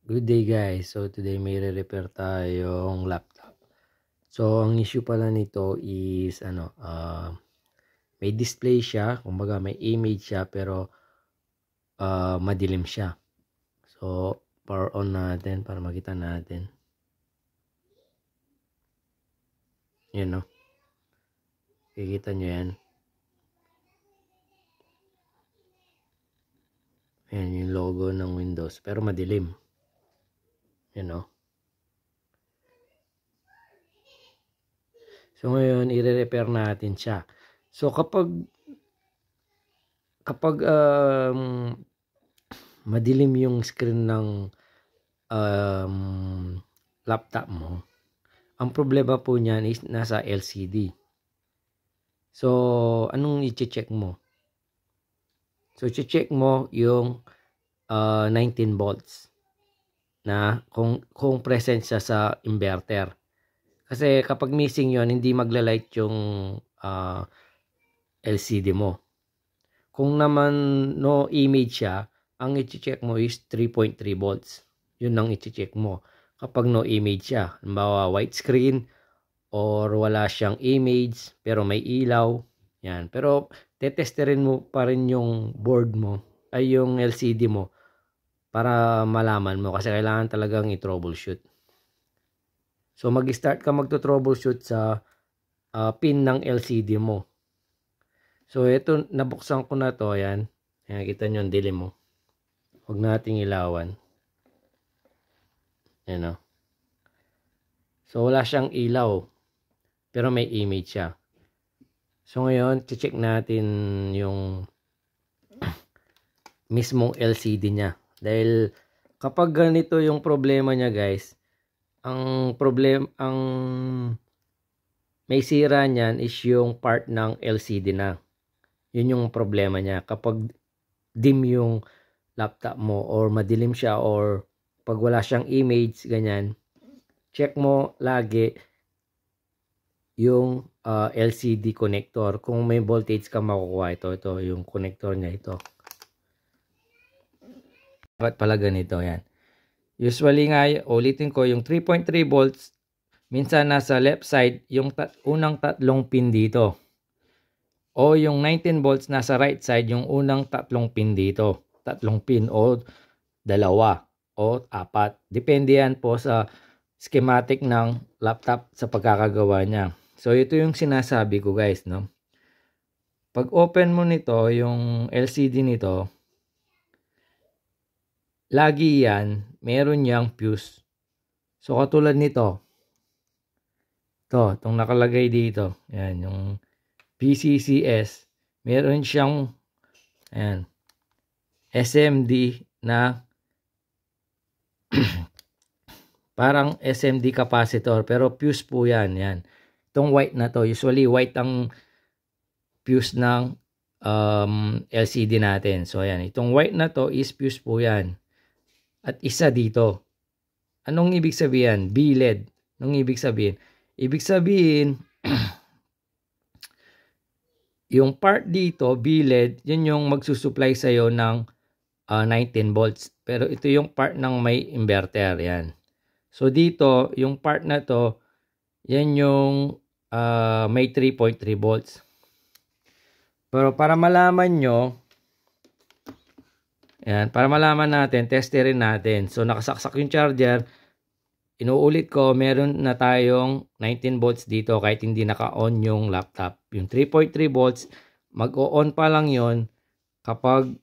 Good day guys. So today may re-repair tayong laptop. So ang issue pala nito is may display siya, kumbaga may image siya pero madilim siya. So power on natin para makita natin. Yan no. Kikita nyo yan. Ayan yung logo ng Windows pero madilim. Yan no. So ngayon i-repair natin siya. So kapag madilim yung screen ng laptop mo, ang problema po niyan is nasa LCD. So anong i-check mo? So i-check mo yung 19 volts na kung present siya sa inverter. Kasi kapag missing yon, hindi magla-light yung LCD mo. Kung naman no image siya, ang i-check mo is 3.3 volts. Yun ang i-check mo. Kapag no image siya, halimbawa white screen or wala siyang image pero may ilaw, yan. Pero tetesterin mo pa rin yung board mo, ay yung LCD mo para malaman mo kasi kailangan talagang i-troubleshoot. So mag-start ka magto-troubleshoot sa pin ng LCD mo. So ito, nabuksan ko na to, ayan. Ayan, kita nyo ang dilim mo. Huwag nating ilawan. Ayan o. So wala siyang ilaw, pero may image siya. So ngayon, check natin yung mismong LCD niya. Dahil kapag ganito yung problema niya guys, ang may sira niyan is yung part ng LCD na. Yun yung problema niya. Kapag dim yung laptop mo or madilim siya or pag wala siyang image, ganyan, check mo lagi yung LCD connector. Kung may voltage ka makukuha, ito yung connector niya ito. Dapat pala ganito yan. Usually nga, ulitin ko, yung 3.3 volts, minsan nasa left side, yung unang tatlong pin dito. O yung 19 volts nasa right side, yung unang tatlong pin dito. Tatlong pin o dalawa o apat. Depende yan po sa schematic ng laptop sa pagkakagawa niya. So ito yung sinasabi ko guys, no? Pag open mo nito, yung LCD nito, lagi yan, meron yang fuse. So katulad nito, itong nakalagay dito, yan, yung PCCS, meron siyang, ayan, SMD na parang SMD capacitor, pero fuse po yan, yan. Itong white na to, usually white ang fuse ng LCD natin. So ayan, itong white na to is fuse po yan. At isa dito. Anong ibig sabihin? B-LED. Anong ibig sabihin? Ibig sabihin, yung part dito, B-LED, yun yung magsusupply sa'yo ng 19 volts. Pero ito yung part ng may inverter. Yan. So dito, yung part na to, yan yung may 3.3 volts. Pero para malaman nyo, yan, para malaman natin, testerin natin. So nakasaksak yung charger. Inuulit ko, meron na tayong 19 volts dito kahit hindi naka-on yung laptop. Yung 3.3 volts, mag-o-on pa lang yon kapag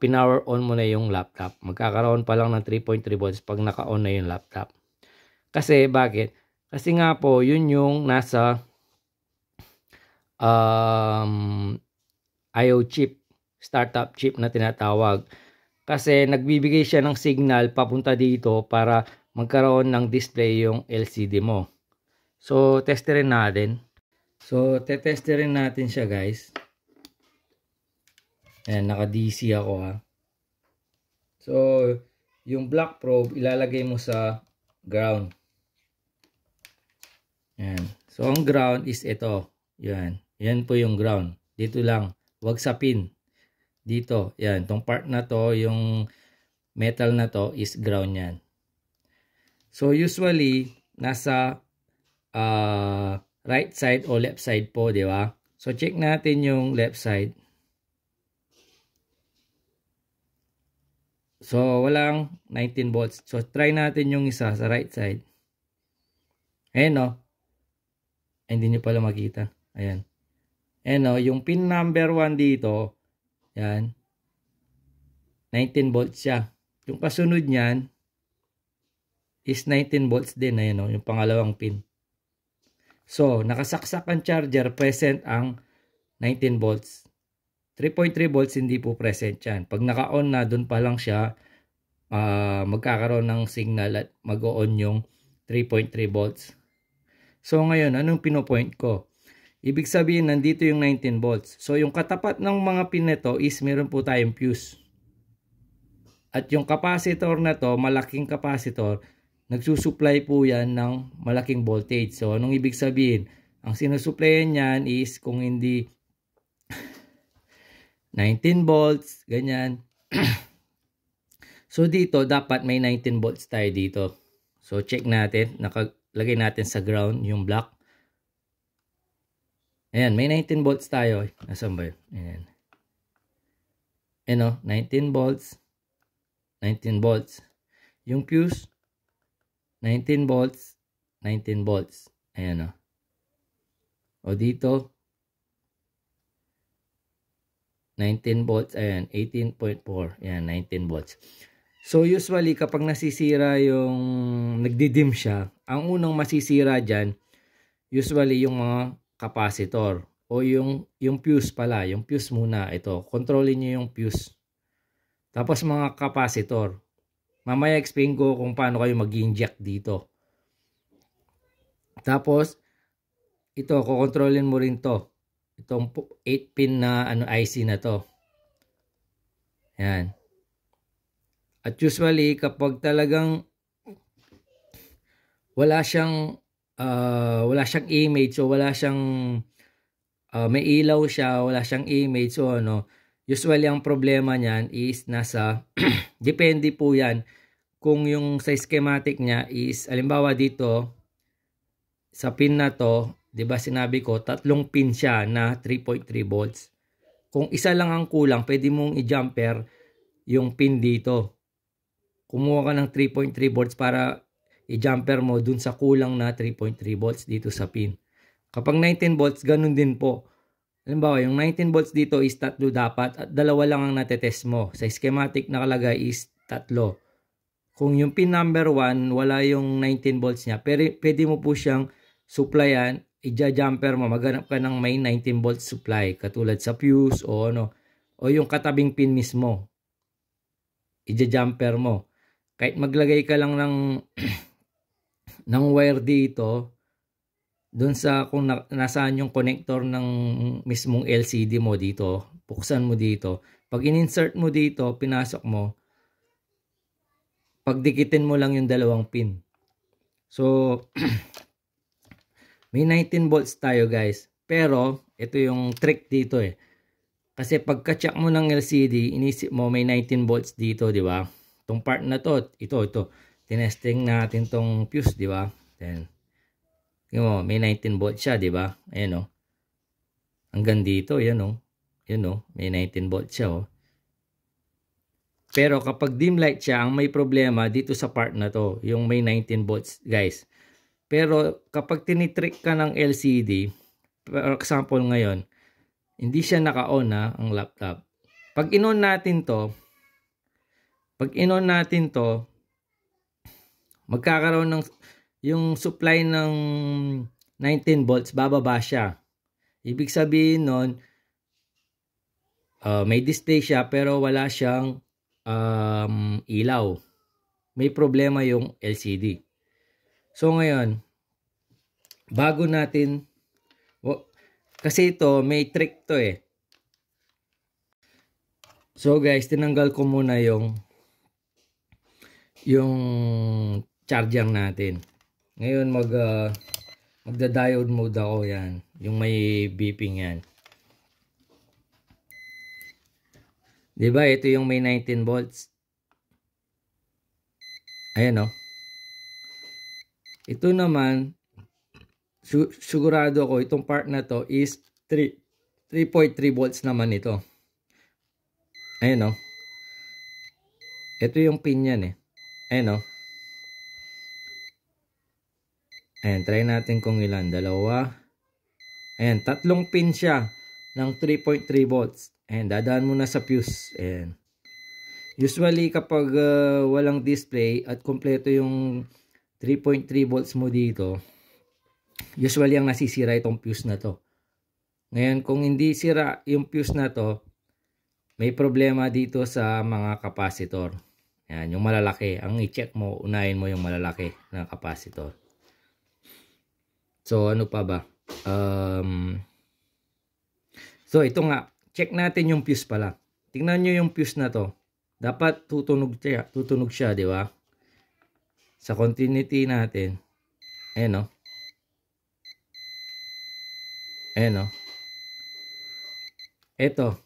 pinower on mo na yung laptop. Magkakaroon pa lang ng 3.3 volts pag naka-on na yung laptop. Kasi, bakit? Kasi nga po, yun yung nasa IO chip, startup chip na tinatawag. Kasi nagbibigay siya ng signal papunta dito para magkaroon ng display yung LCD mo. So, testerin natin. So, tetesterin natin siya guys. Ayan, naka-DC ako ha. So, yung black probe, ilalagay mo sa ground. Ayan. So, ang ground is ito. Yan. Yan po yung ground. Dito lang. Huwag sa pin. Dito. Yan. Itong part na to, yung metal na to is ground yan. So usually nasa right side o left side po, di ba? So check natin yung left side. So walang 19 volts. So try natin yung isa sa right side. Ayan o. Hindi nyo pala makita. Ayan. Ayan o. Yung pin number 1 dito. Yan. 19 volts siya. Yung kasunod niyan is 19 volts din. Ayan o. Yung pangalawang pin. So, nakasaksak ang charger. Present ang 19 volts. 3.3 volts hindi po present yan. Pag naka-on na, dun pa lang siya magkakaroon ng signal at mag-on yung 3.3 volts. So ngayon, anong pinopoint ko? Ibig sabihin, nandito yung 19 volts. So yung katapat ng mga pin nito is meron po tayong fuse. At yung capacitor na to, malaking capacitor, nagsusupply po yan ng malaking voltage. So anong ibig sabihin? Ang sinusuplayan niyan is kung hindi 19 volts, ganyan. So dito, dapat may 19 volts tayo dito. So check natin, nakalagay natin sa ground yung block. Ayan, may 19 volts tayo. Nasaan ba yun? Ayan. Ayan o, 19 volts. 19 volts. Yung fuse, 19 volts. 19 volts. Ayan o. O dito, 19 volts. Ayan, 18.4. Ayan, 19 volts. So usually kapag nasisira yung nagdidim siya, ang unang masisira dyan, usually yung mga capacitor o yung fuse pala, yung fuse muna. Ito, kontrolin nyo yung fuse. Tapos mga capacitor. Mamaya explain ko kung paano kayo mag-inject dito. Tapos, ito, kukontrolin mo rin to. Itong 8 pin na IC na to. Yan. At usually, kapag talagang wala siyang image o wala siyang may ilaw siya, wala siyang image o ano, usually ang problema niyan is nasa depende po yan kung yung sa schematic niya is halimbawa dito sa pin na to, 'di ba sinabi ko tatlong pin siya na 3.3 volts. Kung isa lang ang kulang, pwede mong i-jumper yung pin dito. Kumuha ka ng 3.3 volts para i-jumper mo dun sa kulang na 3.3 volts dito sa pin. Kapag 19 volts, ganun din po. Halimbawa, yung 19 volts dito is 3 dapat at 2 lang ang natetest mo. Sa schematic nakalagay is 3. Kung yung pin number 1, wala yung 19 volts niya, pwede mo po siyang supplyan, i-jumper mo, maghanap ka ng may 19 volts supply, katulad sa fuse o ano, o yung katabing pin mismo. I-jumper mo. Kahit maglagay ka lang ng ng wire dito doon sa kung nasaan yung connector ng mismong LCD mo dito, buksan mo dito. Pag in-insert mo dito, pinasok mo, pagdikitin mo lang yung dalawang pin. So may 19 volts tayo guys. Pero ito yung trick dito eh. Kasi pagka-check mo ng LCD, inisip mo may 19 volts dito, di ba? Itong part na to, ito. Tinesting natin tong fuse, di ba? Then, mo, may 19 volts siya, di ba? Ayan o. Hanggang dito, yan o. Yan o, may 19 volts siya o. Pero kapag dim light siya, ang may problema dito sa part na to, yung may 19 volts, guys. Pero kapag tinitrick ka ng LCD, for example ngayon, hindi siya naka-on na ang laptop. Pag in-on natin to, magkakaroon ng yung supply ng 19 volts, bababa siya. Ibig sabihin nun, may display siya pero wala siyang ilaw. May problema yung LCD. So ngayon, bago natin, kasi ito, may trick to eh. So guys, tinanggal ko muna yung charger natin. Ngayon magda-diode mode ako yan. Yung may beeping yan. Diba? Ito yung may 19 volts. Ayan o. Ito naman, sigurado ako itong part na to is 3.3 volts naman ito. Ayan o. Ito yung pin yan eh. Ayan o. Ayan, try natin kung ilan. Dalawa. Ayan, tatlong pin siya ng 3.3 volts. Ayan, dadaan muna sa fuse. Ayan. Usually kapag walang display at kompleto yung 3.3 volts mo dito, usually ang nasisira itong fuse na to. Ngayon, kung hindi sira yung fuse na to, may problema dito sa mga capacitor. Ayan, yung malalaki. Ang i-check mo, unahin mo yung malalaki na capacitor. So, ano pa ba? So, ito nga. Check natin yung fuse pala. Tingnan nyo yung fuse na to. Dapat tutunog siya, di ba? Sa continuity natin. Ayan o. Ayan o. Ito.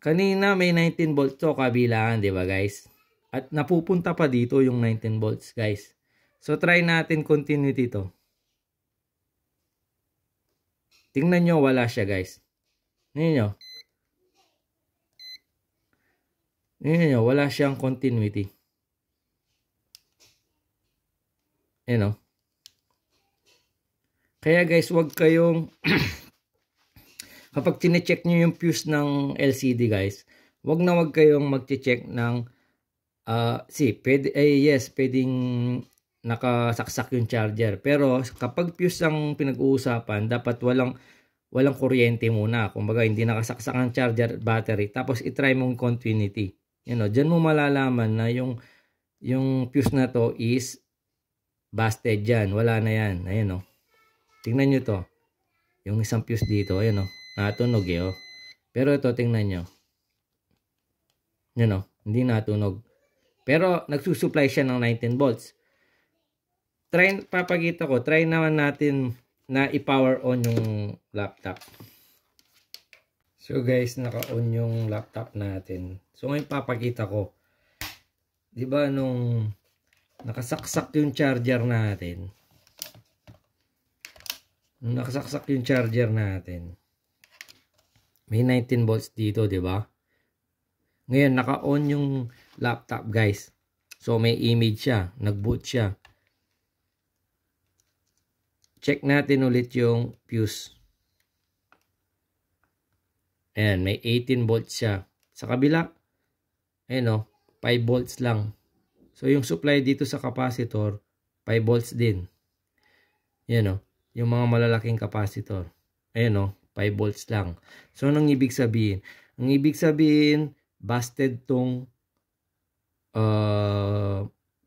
Kanina may 19 volts to kabilaan, di ba guys? At napupunta pa dito yung 19 volts, guys. So, try natin continuity to. Tingnan nyo, wala siya, guys. Tingnan nyo. Tingnan nyo, wala siyang continuity. Ayan o. Kaya guys, wag kayong kapag tine-check nyo yung fuse ng LCD guys, wag kayong mag-check ng pwedeng nakasaksak yung charger. Pero kapag fuse ang pinag-uusapan, dapat walang kuryente muna. Kumbaga hindi nakasaksak ang charger battery. Tapos i-try mong continuity. Yan o, dyan mo malalaman na yung fuse na to is busted dyan. Wala na yan. Ayan o. Tingnan nyo to. Yung isang fuse dito. Ayan o. Natunog eh o. Pero ito tingnan nyo. Yan o. Hindi natunog. Pero nagsusupply siya ng 19 volts. Papakita ko. Try naman natin na i-power on yung laptop. So guys, naka-on yung laptop natin. So ngayon papakita ko. Diba nung nakasaksak yung charger natin. Nung nakasaksak yung charger natin, may 19 volts dito, di ba? Ngayon, naka-on yung laptop, guys. So, may image siya. Nag-boot siya. Check natin ulit yung fuse. Ayan, may 18 volts siya. Sa kabila, ayan o, 5 volts lang. So, yung supply dito sa capacitor, 5 volts din. Ayan o. Yung mga malalaking capacitor. Ayan o, 5 volts lang. So, anong ibig sabihin? Ang ibig sabihin, busted tong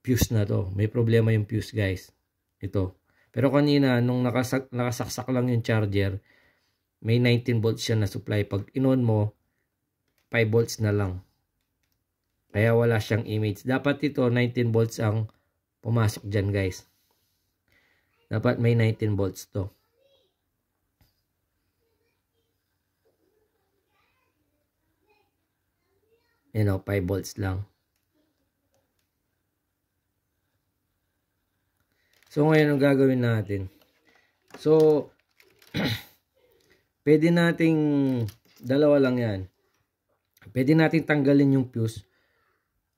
fuse na to. May problema yung fuse, guys. Ito. Pero kanina, nung nakasaksak lang yung charger, may 19 volts siya na supply. Pag in-on mo, 5 volts na lang. Kaya wala siyang image. Dapat ito, 19 volts ang pumasok dyan, guys. Dapat may 19 volts to. Yan o, 5 volts lang. So, ngayon ang gagawin natin. So, pwede nating, dalawa lang yan. Pwede nating tanggalin yung fuse.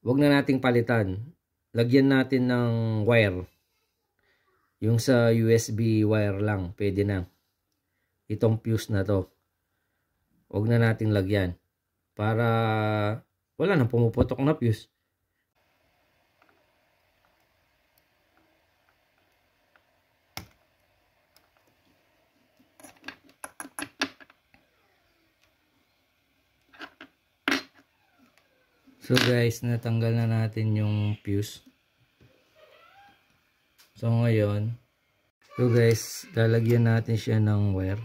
Huwag na nating palitan. Lagyan natin ng wire. Yung sa USB wire lang, pwede na. Itong fuse na to. Huwag na nating lagyan. Para wala nang pumuputok na fuse. So guys, natanggal na natin yung fuse. So ngayon, so guys, lalagyan natin siya ng wire.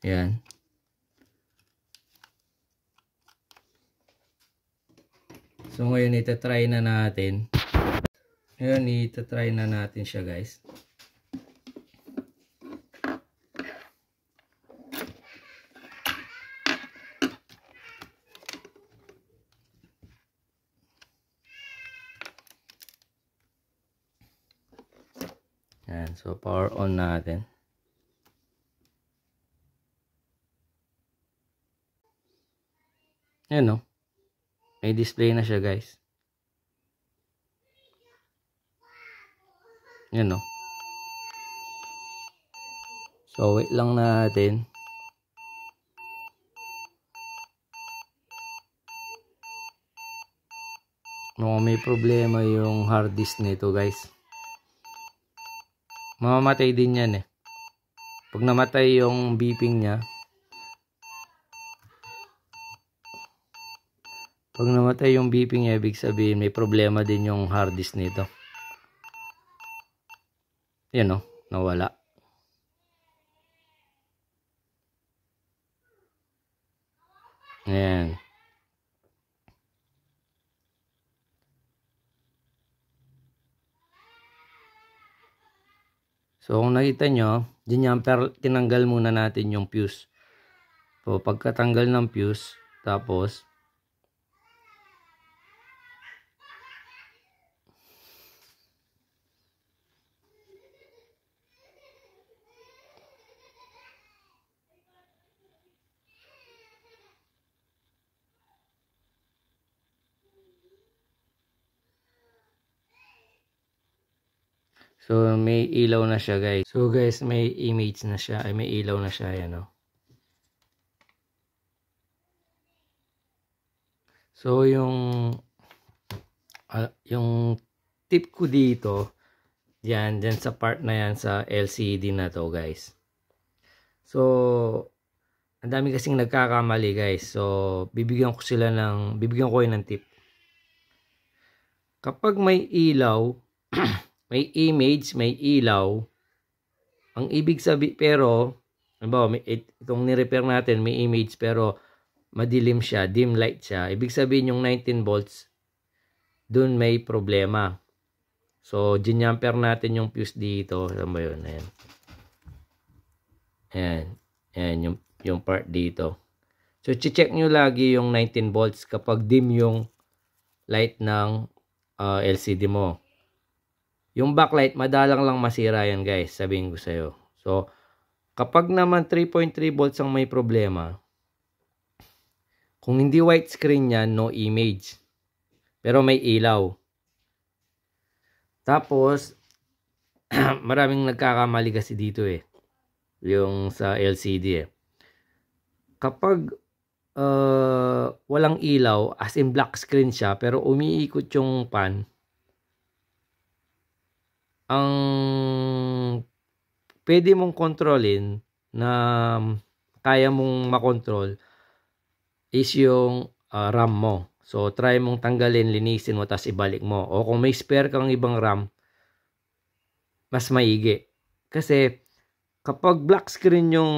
Yan. So ngayon itatry na natin. Ngayon itatry na natin siya guys. Yan, so power on natin. Yan no. May display na siya guys. Yan no. So wait lang natin. Mukhang may problema yung hard disk nito guys. Mamamatay din yan eh. Pag namatay yung beeping niya, ibig sabihin may problema din yung hard disk nito. Yan o, nawala. Ayan. So kung nakita nyo, jumper, tinanggal muna natin yung fuse. So pagkatanggal ng fuse, tapos so may ilaw na siya guys. So guys, may image na siya, ay may ilaw na siya, yan o. So yung tip ko dito, yan sa part na yan sa LCD na to guys. So ang dami kasing nagkakamali guys. So bibigyan ko kayo ng tip. Kapag may ilaw, may image, may ilaw, ang ibig sabihin, pero halimbawa itong ni-repair natin, may image pero madilim siya, dim light siya, ibig sabihin yung 19 volts dun may problema. So jumper natin yung fuse dito. Saan ba yun? Ayan yung part dito. So check nyo lagi yung 19 volts kapag dim yung light ng LCD mo. Yung backlight, madalang lang masira yan guys, sabihin ko sa'yo. So, kapag naman 3.3 volts ang may problema, kung hindi white screen yan, no image. Pero may ilaw. Tapos, maraming nagkakamali kasi dito eh. Yung sa LCD eh. Kapag walang ilaw, as in black screen siya, pero umiikot yung pan, ang pwede mong kontrolin na kaya mong makontrol is yung RAM mo. So try mong tanggalin, linisin mo, tapos ibalik mo. O kung may spare kang ibang RAM, mas maigi. Kasi kapag black screen yung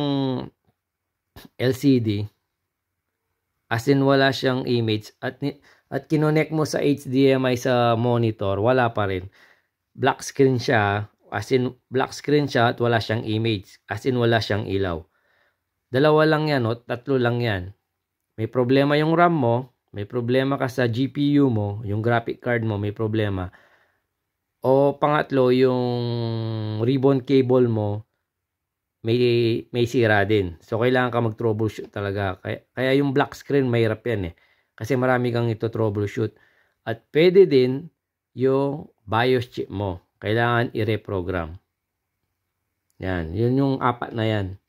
LCD, as in wala siyang image, at kinonect mo sa HDMI sa monitor, wala pa rin. Black screen siya, as in black screen siya at wala siyang image, as in wala siyang ilaw. Dalawa lang yan o tatlo lang yan. May problema yung RAM mo, may problema ka sa GPU mo, yung graphic card mo may problema. O pangatlo, yung ribbon cable mo may sira din. So kailangan ka mag-troubleshoot talaga. Kaya yung black screen mahirap yan eh. Kasi marami kang ito troubleshoot. At pwede din yung BIOS chip mo. Kailangan i-reprogram. Yan. Yun yung apat na yan.